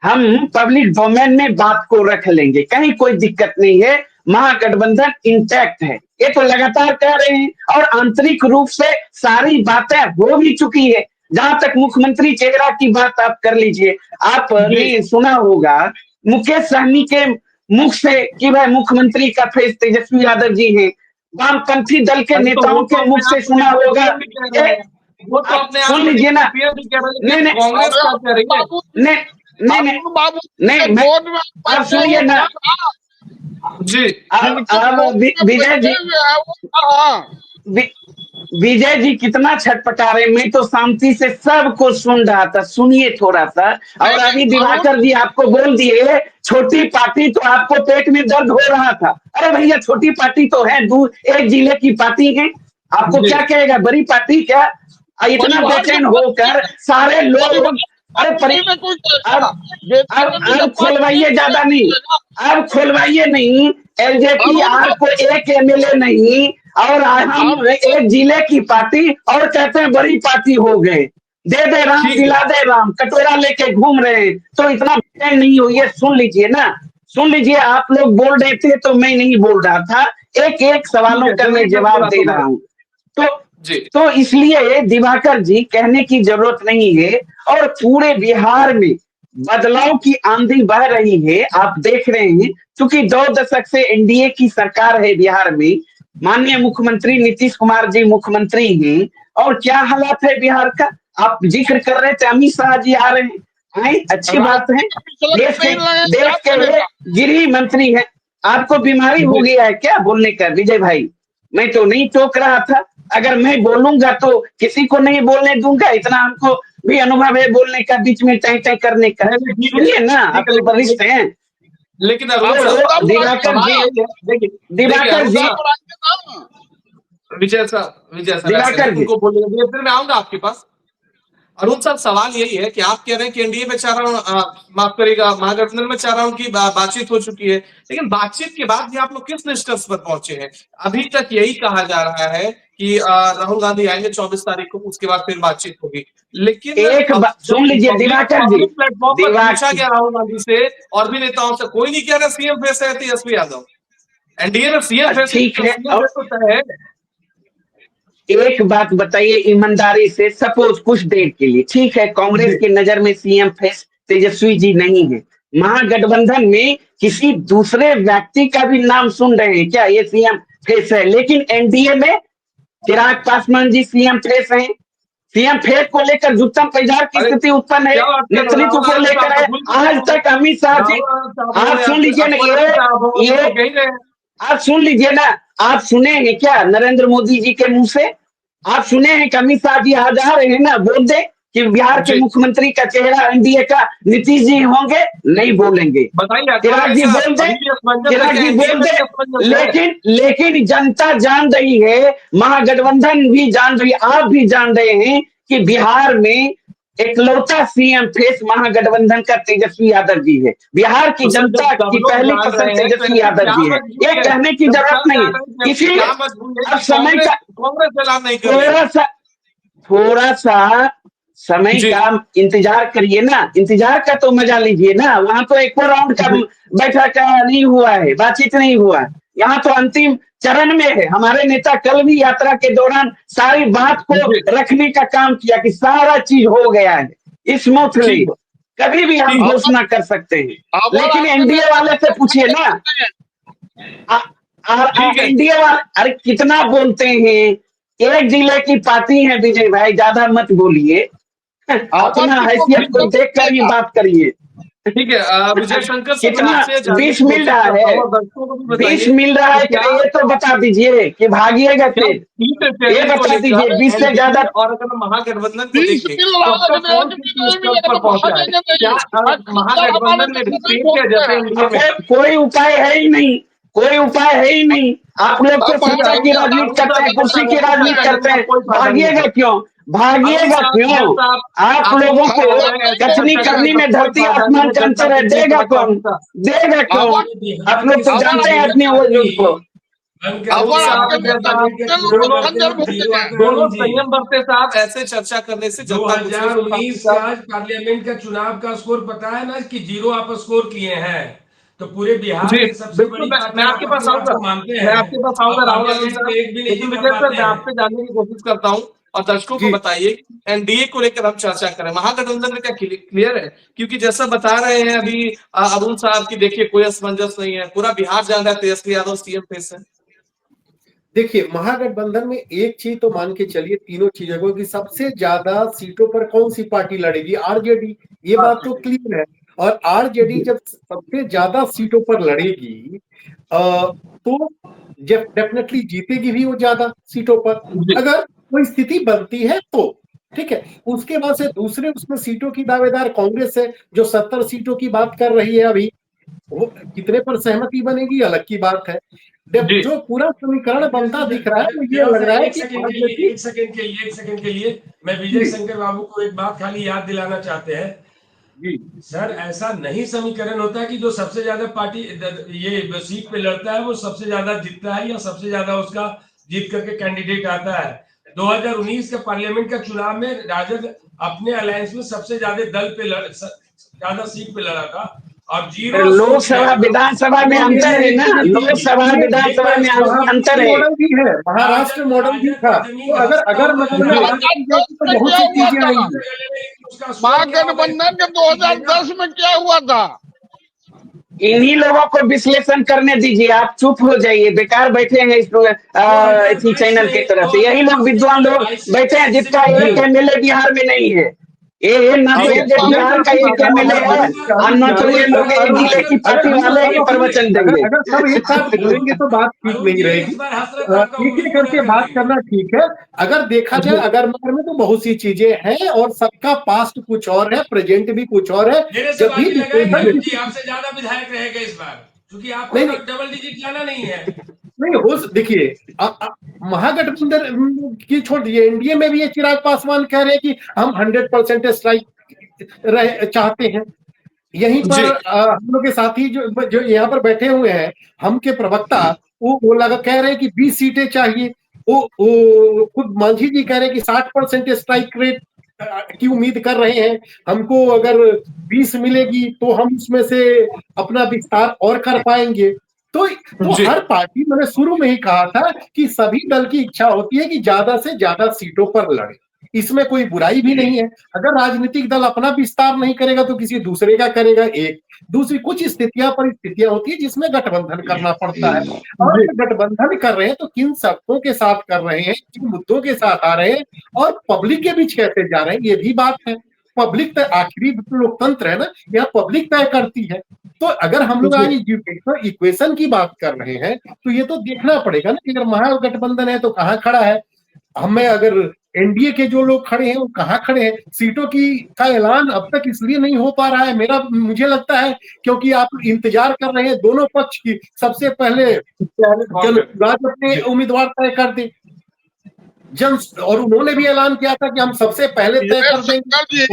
हम पब्लिक डोमेन में बात को रख लेंगे, कहीं कोई दिक्कत नहीं है, महागठबंधन इंटैक्ट है, ये तो लगातार कह रहे हैं। और आंतरिक रूप से सारी बातें हो भी चुकी है। जहां तक मुख्यमंत्री चेहरा की बात आप कर लीजिए, आपने सुना होगा मुकेश सहनी के मुख से कि भाई मुख्यमंत्री का फेस तेजस्वी यादव जी हैं, वामपंथी दल के नेताओं के मुख से सुना होगा, वो तो अपने सुन लीजिए ना, नहीं नहीं कांग्रेस का कह रही है, नहीं आप सुनिए ना जी। विजय जी कितना छटपटा रहे, मैं तो शांति से सबको सुन रहा था, सुनिए थोड़ा सा। और अभी दिवाकर जी आपको बोल दिए छोटी पार्टी, तो आपको पेट में दर्द हो रहा था। अरे भैया छोटी पार्टी तो है, एक जिले की पार्टी है, आपको क्या कहेगा बड़ी पार्टी क्या? इतना बेचैन होकर सारे लोग, अरे अब खोलवाइए, ज्यादा नहीं, अब खोलवाइए नहीं, एलजेपी आर को एक एमएलए नहीं, और हम एक जिले की पार्टी, और कहते हैं बड़ी पार्टी हो गए, दे राम दिला दे राम, कटोरा लेके घूम रहे हैं, तो इतना बेचैन नहीं होइए, सुन लीजिए ना, सुन लीजिए। आप लोग बोल रहे थे तो मैं नहीं बोल रहा था, एक एक सवालों का मैं जवाब दे रहा हूँ, तो इसलिए दिवाकर जी कहने की जरूरत नहीं है। और पूरे बिहार में बदलाव की आंधी बह रही है, आप देख रहे हैं, क्योंकि 2 दशक से एनडीए की सरकार है बिहार में, माननीय मुख्यमंत्री नीतीश कुमार जी मुख्यमंत्री हैं, और क्या हालात है बिहार का, आप जिक्र कर रहे थे, अमित शाह जी आ रहे हैं, अच्छी बात है, देश के गृह मंत्री है, आपको बीमारी हो गया है क्या बोलने का विजय भाई? मैं तो नहीं टोक रहा था, अगर मैं बोलूंगा तो किसी को नहीं बोलने दूंगा, इतना हमको भी अनुभव है बोलने का, बीच में तय तय करने का, सुनिए ना, आप तो वरिष्ठ हैं। लेकिन दिवाकर जी विजय साहब उनको बोलिए, फिर मैं आऊंगा आपके पास। अरुण साहब, सवाल यही है कि आप कह रहे हैं कि एनडीए में 4 राउंड, माफ करिएगा, महागठबंधन में 4 राउंड की बातचीत हो चुकी है, लेकिन बातचीत के बाद भी आप लोग किस निष्कर्ष पर पहुंचे हैं? अभी तक यही कहा जा रहा है कि राहुल गांधी आएंगे 24 तारीख को, उसके बाद फिर बातचीत होगी, लेकिन एक सुन लीजिए दिवाकर जी, प्लेटफॉर्म पर पूछा गया राहुल गांधी से और भी नेताओं से, कोई नहीं कह रहा सीएम फेस है तेजस्वी यादव, एनडीए में सीएम फेस है। एक बात बताइए ईमानदारी से, सपोज कुछ देर के लिए, ठीक है, कांग्रेस की नजर में सीएम फेस तेजस्वी जी नहीं है, महागठबंधन में किसी दूसरे व्यक्ति का भी नाम सुन रहे हैं क्या ये सीएम फेस है? लेकिन एनडीए में चिराग पासवान जी सीएम फेस हैं, सीएम फेस को लेकर जुत्तम पैजार की स्थिति उत्पन्न है, नेतृत्व को लेकर है। आज तक अमित शाह जी, आप सुन लीजिए ना, ये आप सुन लीजिए ना, आप सुने हैं क्या नरेंद्र मोदी जी के मुंह से? आप सुने हैं कि अमित शाह जी आज आ रहे हैं ना, बोल दे कि बिहार के मुख्यमंत्री का चेहरा एनडीए का नीतीश जी होंगे? नहीं बोलेंगे। चिराग जी बोल दे, चिराग जी बोल दे, लेकिन जनता जान रही है, महागठबंधन भी जान रही है, आप भी जान रहे हैं कि बिहार में एकलौता सीएम फेस महागठबंधन का तेजस्वी यादव जी है, बिहार की जनता की पहली पसंद तेजस्वी यादव जी है, ये कहने की जरूरत नहीं है। इसीलिए अब समय का थोड़ा सा समय जी। का इंतजार करिए ना, इंतजार का तो मजा लीजिए ना। वहां तो एक और राउंड का बैठक नहीं हुआ है, बातचीत नहीं हुआ है। यहाँ तो अंतिम चरण में है। हमारे नेता कल भी यात्रा के दौरान सारी बात को जी। रखने का काम किया कि सारा चीज हो गया है स्मूथली, ठीक है, कभी भी हम ठीक है। घोषणा कर सकते हैं। अगर लेकिन आपके एनडीए नेता वाले से पूछिए ना, ठीक है। एनडीए वाले अरे कितना बोलते हैं। एक जिले की पार्टी है विजय भाई, ज्यादा मत बोलिए। अमर अपना जी को हैसियत को कितना देख कर ही मिलेगा? बात करिए। ठीक है, विजय शंकर सर, मैं कितना आपसे जानने 20 की मिल कोशिश रहा करता है? हूँ और दर्शकों को भी 20 बताइए मिल रहा कि है कि क्या नहीं, ये तो बता दीजिए कि भागिएगा क्या फिर। सीट ये शेयरिंग को बता दीजिए लेकर 20 से एनडीए ज्यादा। और अगर महागठबंधन को 20 देखें मिल तो रहा अब है कि तक नहीं, कौन कि किस नहीं स्तर मिलेगा पर तो पहुंचा है? भागेंगे क्या नहीं। हमारे महागठबंधन ने भी तो नहीं फेल किया बोलते जैसे हैं। एनडीए में? कोई उपाय है ही नहीं, कोई उपाय है ही नहीं। आप लोग तो अब ठीक है, सत्ता की अरुण राजनीति अरुण करते साहब हैं, ये बता कुर्सी रहे की हैं कि राजनीति चर्चा करने करते का हैं। कोई फायदा नहीं है। भागिएगा क्यों? अरुण भागिएगा साहब, क्यों? अरुण साहब, आप आप लोगों लोग को कह रहे हैं ऐसी कथनी चर्चा करनी करने में का कोई धरती फायदा नहीं आसमान है, का जनता अंतर है। के लिए देगा समझ कौन? का। देगा क्यों? अमर आप लोग तो जानते हैं अपने वजूद को। अरुण अमर साहब, आपके नेता जैसा कितने लोग को दोनों खंजर भोगे हैं? दोनों संयम बरते साहब, ऐसे चर्चा करने से जनता कुछ नहीं सुन पाती 2019 साहब। का पार्लियामेंट का चुनाव का स्कोर पता है ना, कि 0 आप स्कोर किए हैं। तो पूरे बिहार जी की सबसे बिल्कुल, बड़ी मैं पार्टी आप आपके पास अपने आप आऊंगा, को मानते मैं हैं, आपके पास और आऊंगा राहुल आनंद पार्लियामेंट में साहब। एक भी नहीं लेकिन कर विजय सर, पाते मैं हैं। आपसे जानने की कोशिश करता हूँ और दर्शकों को जी बताइए एनडीए को लेकर हम चर्चा करें, महागठबंधन में क्या क्लियर है? क्योंकि जैसा बता रहे हैं अभी अरुण साहब की, देखिए कोई असमंजस नहीं है, पूरा बिहार जान रहा है तेजस्वी यादव सीएम फेस है। देखिए, महागठबंधन में एक चीज तो मान के चलिए, तीनों चीजों को, कि सबसे ज्यादा सीटों पर कौन सी पार्टी लड़ेगी? आरजेडी। ये बात तो क्लियर है। और आरजेडी जब सबसे ज्यादा सीटों पर लड़ेगी तो डेफिनेटली जीतेगी भी वो ज्यादा सीटों पर, जी अगर कोई स्थिति बनती है तो। ठीक है, उसके बाद से दूसरे उसमें सीटों की दावेदार कांग्रेस है, जो 70 सीटों की बात कर रही है अभी। वो कितने पर सहमति बनेगी अलग की बात है। जी जो पूरा समीकरण बनता दिख रहा है, वो ये देवा लग सर, रहा है एक कि सेकंड के लिए, आरजेडी। एक सेकंड के लिए, एक सेकंड के लिए मैं विजय जी शंकर बाबू को एक बात खाली याद दिलाना चाहते हैं। जी सर, ऐसा नहीं समीकरण होता है कि जो सबसे ज्यादा पार्टी ये सीट पे लड़ता है वो सबसे ज्यादा जीतता है, या सबसे ज्यादा उसका जीत करके कैंडिडेट आता है। 2019 के पार्लियामेंट का चुनाव में राजद अपने अलायंस में सबसे ज्यादा ज्यादा सीट पे लड़ा था, और 0 स्कोर किया लोकसभा था। विधानसभा में ये अंतर है ना, लोकसभा ये विधानसभा में अंतर महाराष्ट्र है। मॉडल भी है, महाराष्ट्र मॉडल भी राजद था। का तो जमीन अगर हंसता अगर हुआ मतलब में बात की जाएगी तो 2010 में बहुत क्या सी हुआ चीजें था? आएंगी। उसका स्कोर क्या होगा? महागठबंधन के 2010 में क्या हुआ था? इन्हीं लोगों को विश्लेषण करने दीजिए, आप चुप हो जाइए, बेकार बैठे हैं इस इसी 2022 चैनल की में तरफ से। यही लोग 2022 विद्वान लोग 22 बैठे हैं जिसका जी एक एमएलए बिहार में नहीं है। ये न ठीक तो है, ये विजय बिहार सर का की एक बात है। एमएलए है, और न तो ये लोग एक अरुण, जिले की अगर पार्टी हम वाले ही सब अपने प्रवचन अगर देंगे। अगर सब एक साथ बोलेंगे तो बात ठीक अरुण नहीं जी, रहेगी। इस बार हसरत आपका एक उम्मीद एक पूरा करके कर बात देंगे। करना ठीक है। अगर देखा जाए अगर मार में तो बहुत सी चीजें हैं, और सबका पास्ट कुछ और है, प्रेजेंट भी कुछ और है। मेरे से जब भी बाजी लगाएंगे अरुण जी, विश्लेषण आपसे ज्यादा विधायक रहेगा इस बार, क्योंकि आपको नहीं तो नहीं डबल डिजिट जाना नहीं है। नहीं हो देखिए, महागठबंधन की छोड़ दीजिए, एनडीए में भी ये चिराग पासवान कह रहे हैं कि हम 100% स्ट्राइक चाहते हैं। यहीं पर जी हम लोग के साथी जो जो यहाँ पर बैठे हुए हैं, हम के प्रवक्ता, वो लगा कह रहे हैं कि 20 सीटें चाहिए। वो खुद मांझी जी कह रहे हैं कि 60% स्ट्राइक रेट की उम्मीद कर रहे हैं। हमको अगर 20 मिलेगी तो हम उसमें से अपना विस्तार और कर पाएंगे। तो जी हर पार्टी, मैंने शुरू में ही कहा था कि सभी दल की इच्छा होती है कि ज्यादा से ज्यादा सीटों पर लड़े। इसमें कोई बुराई भी नहीं है। अगर राजनीतिक दल अपना विस्तार नहीं करेगा तो किसी दूसरे का करेगा। एक दूसरी कुछ स्थितियां परिस्थितियां होती है जिसमें गठबंधन करना पड़ता है। और जी अगर गठबंधन कर रहे हैं तो किन शर्तों के साथ कर रहे हैं, किन मुद्दों के साथ आ रहे हैं, और पब्लिक के बीच कैसे जा रहे हैं, ये भी बात है। पब्लिक तय, आखिरी लोकतंत्र है ना, यहाँ पब्लिक तय करती है। तो अगर हम लोग आज इक्वेशन की बात कर रहे हैं तो ये तो देखना पड़ेगा ना कि अगर महागठबंधन है तो कहाँ खड़ा है। हमें अगर एनडीए के जो लोग खड़े हैं वो कहाँ खड़े हैं। सीटों की का ऐलान अब तक इसलिए नहीं हो पा रहा है, मुझे लगता है क्योंकि आप इंतजार कर रहे हैं दोनों पक्ष की। सबसे पहले जनसुराज अपने जी उम्मीदवार तय कर दे और उन्होंने भी ऐलान किया था कि हम सबसे पहले तय विजय कर देंगे। शंकर जी,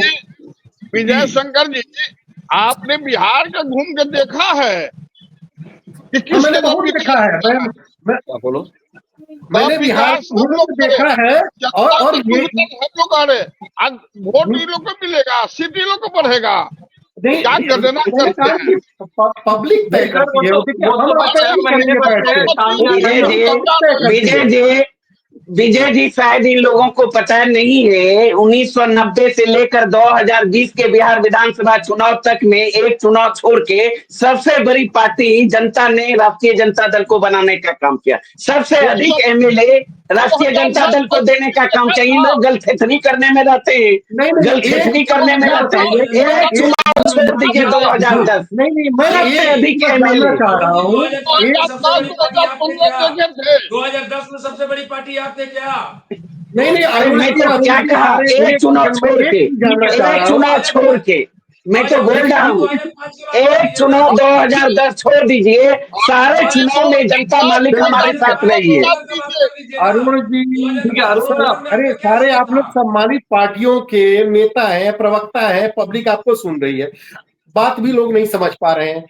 विजय शंकर जी, आपने बिहार का घूम के देखा है कि हाँ, मैंने किसके बहुत जमीन देखा है। मैं क्या बोलो? मैंने बिहार विकास हम लोग में देखा है। और ये हम लोग आ रहे, आज वोट इन लोग को मिलेगा, सीट इन लोग को बढ़ेगा, नहीं, क्या गणना करते हैं? पब्लिक तय करती है। देखिए, हम आपसे नहीं करेंगे बैठ के। विजय जी शायद इन लोगों को पता नहीं है, 1990 से लेकर 2020 के बिहार विधानसभा चुनाव तक में एक चुनाव छोड़ के सबसे बड़ी पार्टी जनता ने राष्ट्रीय जनता दल को बनाने का काम किया। सबसे अधिक एमएलए राष्ट्रीय जनता दल को देने का काम किया। ये लोग गलथेथनी करने में रहते हैं, गलथेथनी करने में रहते हैं। एक चुनाव छोड़ दीजिए 2010, नहीं, मैं सबसे अधिक एमएलए चाह रहा हूँ। 2010 में सबसे बड़ी पार्टी आपने क्या? नहीं, मैं तो क्या कहा, एक चुनाव छोड़ के मैं तो बोल रहा हूँ, एक चुनाव 2010 छोड़ दीजिए, सारे चुनाव में जनता मालिक हमारे साथ रही है। अरुण जी, ठीक है अरुण साहब, अरे सारे आप लोग सम्मानित पार्टियों के नेता हैं, प्रवक्ता है, पब्लिक आपको सुन रही है, बात भी लोग नहीं समझ पा रहे हैं।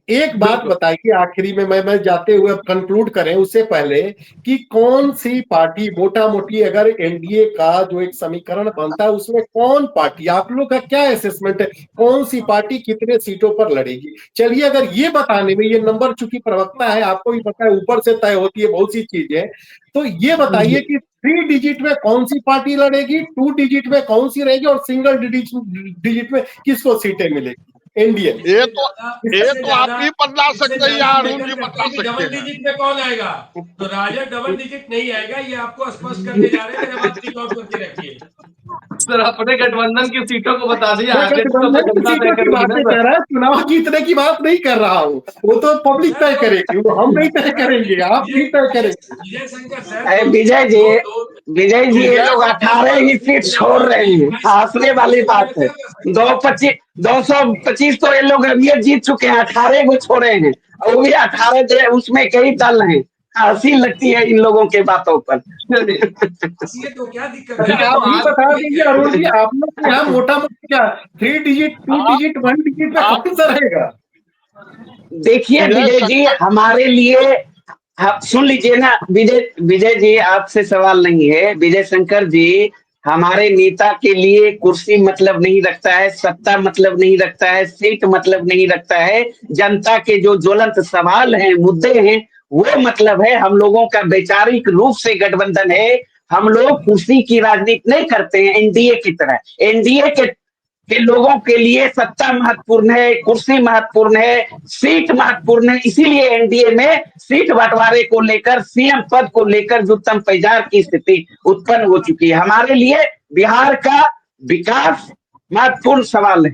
एक बात बताइए आखिरी में, मैं जाते हुए कंक्लूड करें उससे पहले, कि कौन सी पार्टी मोटा मोटी अगर एनडीए का जो एक समीकरण बनता है उसमें कौन पार्टी, आप लोग का क्या असेसमेंट है, कौन सी पार्टी कितने सीटों पर लड़ेगी? चलिए, अगर ये बताने में, ये नंबर चूंकि प्रवक्ता है, आपको भी पता है ऊपर से तय होती है बहुत सी चीजें, तो ये बताइए कि 3 डिजिट में कौन सी पार्टी लड़ेगी, 2 डिजिट में कौन सी रहेगी, और सिंगल डिजिट में किसको सीटें मिलेगी एनडीए? ये तो आप ही बदला सकते हैं यार, अरुण जी बदला सकते डबल हैं। डिजिट में कौन आएगा? तो राजद डबल डिजिट नहीं आएगा, ये आपको स्पष्ट करने जा रहे हैं। मेरे बात ठीक आउट करके रखिए सर, अपने गठबंधन की सीटों को बता दिए, आगे तो गठबंधन की जनता तय सीटों की करेगी बात ना नहीं सर। कर रहा, चुनाव जीतने की बात नहीं कर रहा हूँ, वो तो पब्लिक तय करेगी, वो हम नहीं तय करेंगे, आप नहीं तय करेंगे। विजय शंकर सर। अरे विजय जी ये लोग 18 ही सीट छोड़ रहे हैं, हंसने वाली बात है। 225 तो ये लोग अभी जीत चुके हैं, 18 को छोड़े हैं, और वो भी 18 उसमें कई दल हैं। हंसी लगती है इन लोगों के बातों पर। तो क्या दिक्कत है? आप भी बता दीजिए अरुण जी, आप लोग के यहाँ मोटा मोटी क्या 3 डिजिट, 2 डिजिट, 1 डिजिट में कौन सा रहेगा? देखिए विजय जी, हमारे लिए सुन लीजिए ना, विजय जी आपसे सवाल नहीं है। विजय शंकर जी, हमारे नेता के लिए कुर्सी मतलब नहीं रखता है, सत्ता मतलब नहीं रखता है, सीट मतलब नहीं रखता है। जनता के जो ज्वलंत सवाल हैं, मुद्दे हैं, वो मतलब है। हम लोगों का वैचारिक रूप से गठबंधन है। हम लोग कुर्सी की राजनीति नहीं करते हैं एनडीए की तरह। एनडीए के लोगों के लिए सत्ता महत्वपूर्ण है, कुर्सी महत्वपूर्ण है, सीट महत्वपूर्ण है। इसीलिए एनडीए में सीट बंटवारे को लेकर, सीएम पद को लेकर जो तम पैजार की स्थिति उत्पन्न हो चुकी है। हमारे लिए बिहार का विकास महत्वपूर्ण सवाल है।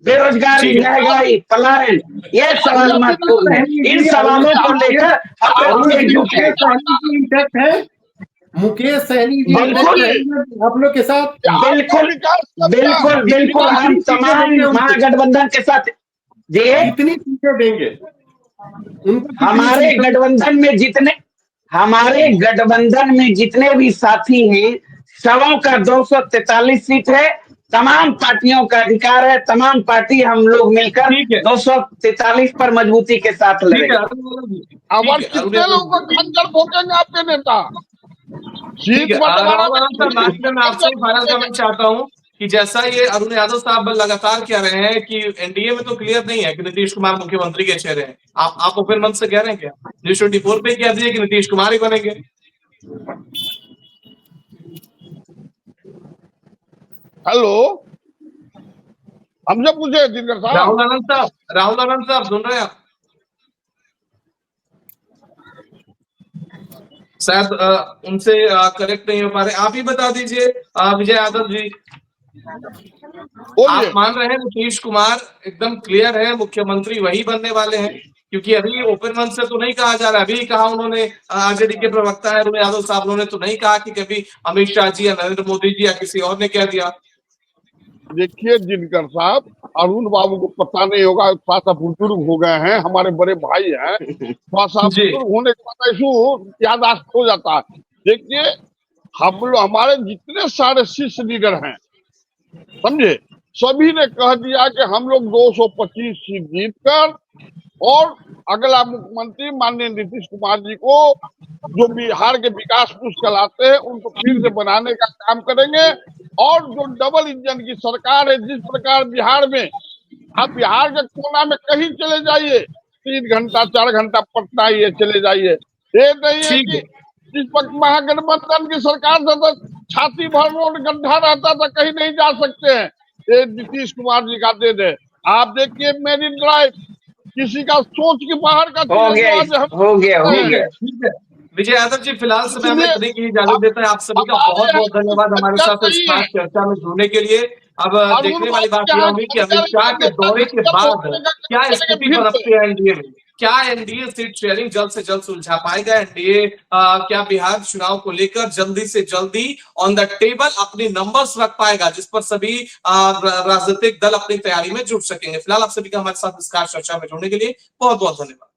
बेरोजगारी, महंगाई, पलायन, ये सवाल महत्वपूर्ण है। इन सवालों को लेकर हम लोग एकजुट है। मुकेश सहनी जी बिल्कुल आप लोग के साथ, बिल्कुल हम तमाम महागठबंधन के साथ जी। कितनी सीटें देंगे हमारे गठबंधन में जितने भी साथी हैं, सबों का 243 सीट है। तमाम पार्टियों का अधिकार है, तमाम पार्टी हम लोग मिलकर 243 पर मजबूती के साथ लड़ेंगे। अब कितने लोगों को खंजर भोंकेंगे आपके नेता? ठीक है, मैं आपसे फाइनल कमेंट चाहता हूं कि जैसा ये अरुण यादव साहब लगातार कह रहे हैं कि एनडीए में तो क्लियर नहीं है कि नीतीश कुमार मुख्यमंत्री के चेहरे हैं। आप ओपन मंच से कह रहे हैं क्या? न्यूज 24 पे कह दिए कि नीतीश कुमार ही बनेंगे। हेलो, हमसे पूछे दिनकर साहब। राहुल आनंद साहब सुन रहे हैं आप? शायद उनसे करेक्ट नहीं हो पा रहे, आप ही बता दीजिए विजय यादव जी। आप मान रहे हैं नीतीश कुमार एकदम क्लियर है, मुख्यमंत्री वही बनने वाले हैं? क्योंकि अभी ओपन मंच से तो नहीं कहा जा रहा, अभी कहा उन्होंने, आरजेडी के प्रवक्ता है अरुण यादव साहब, उन्होंने तो नहीं कहा कि कभी अमित शाह जी या नरेंद्र मोदी जी या किसी और ने कह दिया। देखिए दिनकर साहब, अरुण बाबू को पता नहीं होगा, थोड़ा सा बुजुर्ग हो गए हैं, हमारे बड़े भाई हैं, थोड़ा सा बुजुर्ग होने के बाद ऐसू यादाश्त हो जाता है। देखिए, हम लोग, हमारे जितने सारे शीर्ष लीडर हैं, समझे, सभी ने कह दिया कि हम लोग 225 सीट जीतकर और अगला मुख्यमंत्री माननीय नीतीश कुमार जी को जो बिहार के विकास पुरुष कहलाते हैं उनको फिर से बनाने का काम करेंगे। और जो डबल इंजन की सरकार है, जिस प्रकार बिहार में, आप बिहार के कोना में कहीं चले जाइए, 3 घंटा 4 घंटा पटना ही है, चले जाइए। ये नहीं है ठीक कि है। जिस वक्त महागठबंधन की सरकार था तो छाती भर रोड गड्ढा रहता था, कहीं नहीं जा सकते हैं। ये नीतीश कुमार जी का देन है। आप देखिए मेरिन ड्राइव, किसी का सोच के बाहर का हो चीज गया जो आज हम हो गया हो करते हैं। गया। ठीक है विजय यादव जी, फिलहाल समय हमें इसलिए इतने की इजाजत देते हैं। आप सभी का हमारे बहुत यहाँ बहुत धन्यवाद कुछ हमारे बच्चा साथ इस नहीं खास है। चर्चा में जुड़ने के लिए। अब अरुण देखने वाली बाबू बात यह यहाँ होगी कि अमित जानकारी शाह के देता दौरे के है, बाद सोचने का क्या करेंगे स्थिति फिर से। बनती है एनडीए में। क्या एनडीए सीट शेयरिंग जल्द से जल्द सुलझा पाएगा एनडीए? क्या बिहार चुनाव को लेकर जल्दी से जल्दी ऑन द टेबल अपने नंबर्स रख पाएगा, जिस पर सभी राजनीतिक दल अपनी तैयारी में जुट सकेंगे? फिलहाल आप सभी का हमारे साथ इस खास चर्चा में जुड़ने के लिए बहुत बहुत धन्यवाद।